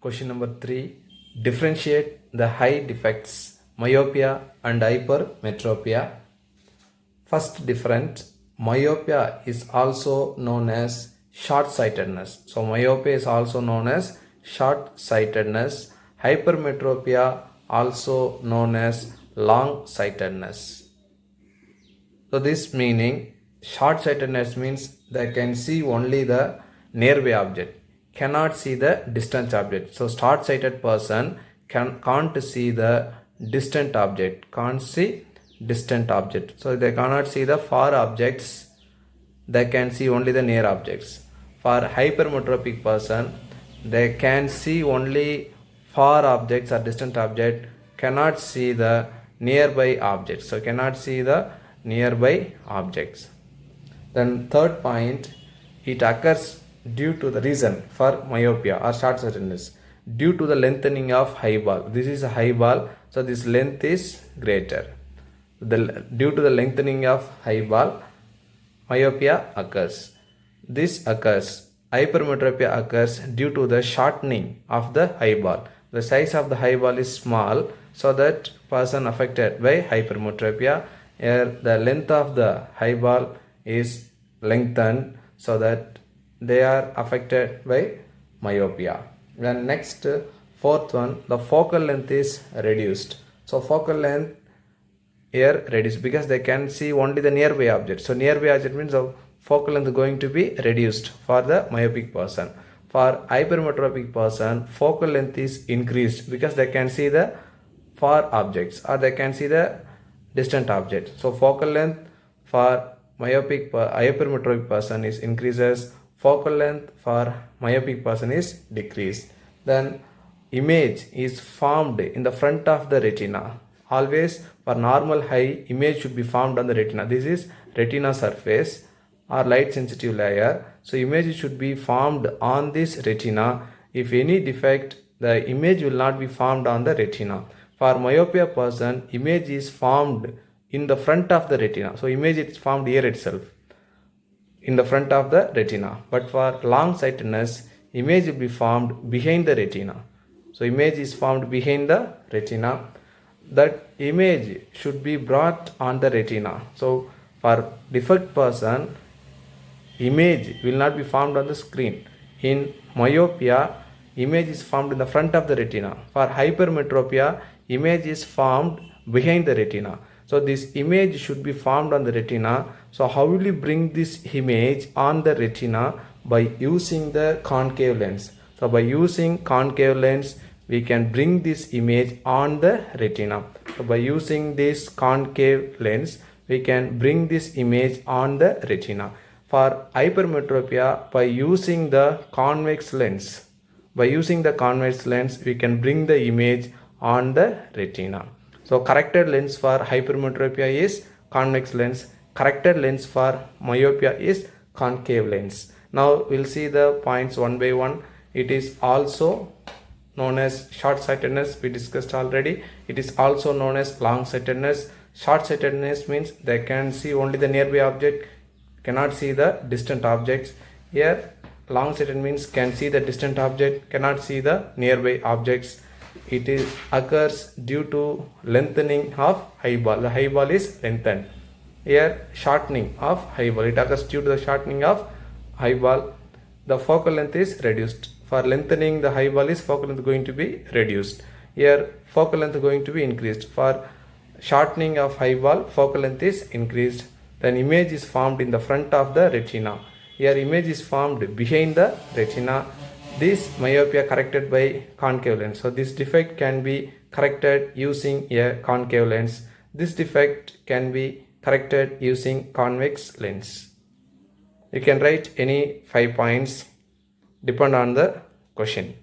Question number 3. Differentiate the eye defects, myopia and hypermetropia. First difference, myopia is also known as short-sightedness. So myopia is also known as short-sightedness. Hypermetropia also known as long-sightedness. So this meaning short-sightedness means they can see only the nearby object, cannot see the distant object. So short-sighted person can't see the distant object, can't see distant object. So they cannot see the far objects, they can see only the near objects. For hypermetropic person, they can see only far objects or distant object, cannot see the nearby objects. So cannot see the nearby objects. Then third point, it occurs due to the reason for myopia or short-sightedness due to the lengthening of eyeball. This is a eyeball, so this length is greater. Due to the lengthening of eyeball, myopia occurs. This occurs. Hypermetropia occurs due to the shortening of the eyeball. The size of the eyeball is small, so that person affected by hypermetropia, here the length of the eyeball is lengthened, so that they are affected by myopia. Then next, fourth one, the focal length is reduced. So focal length here reduced because they can see only the nearby object. So nearby object means the focal length is going to be reduced for the myopic person. For hypermetropic person, focal length is increased because they can see the far objects or they can see the distant object. So focal length for hypermetropic person is increases, focal length for myopic person is decreased. Then image is formed in the front of the retina. Always for normal eye, image should be formed on the retina. This is retina surface or light sensitive layer. So image should be formed on this retina. If any defect, the image will not be formed on the retina. For myopia person, image is formed in the front of the retina. So image is formed here itself, in the front of the retina. But for long-sightedness, image will be formed behind the retina. So image is formed behind the retina. That image should be brought on the retina. So for defect person, image will not be formed on the screen. In myopia, image is formed in the front of the retina. For hypermetropia, image is formed behind the retina. So this image should be formed on the retina. So how will you bring this image on the retina? By using the concave lens. So by using concave lens, we can bring this image on the retina. So by using this concave lens, we can bring this image on the retina. For hypermetropia, by using the convex lens, we can bring the image on the retina. So corrected lens for hypermetropia is convex lens. Corrected lens for myopia is concave lens. Now we'll see the points one by one. It is also known as short-sightedness, we discussed already. It is also known as long-sightedness. Short-sightedness means they can see only the nearby object, cannot see the distant objects. Here long-sighted means can see the distant object, cannot see the nearby objects. It occurs due to lengthening of eyeball. The eyeball is lengthened. Here shortening of eyeball. It occurs due to the shortening of eyeball. The focal length is reduced. For lengthening the eyeball is focal length going to be reduced. Here focal length going to be increased. For shortening of eyeball, focal length is increased. Then image is formed in the front of the retina. Here image is formed behind the retina. This myopia corrected by concave lens. So this defect can be corrected using a concave lens. This defect can be corrected using convex lens. You can write any 5 points depend on the question.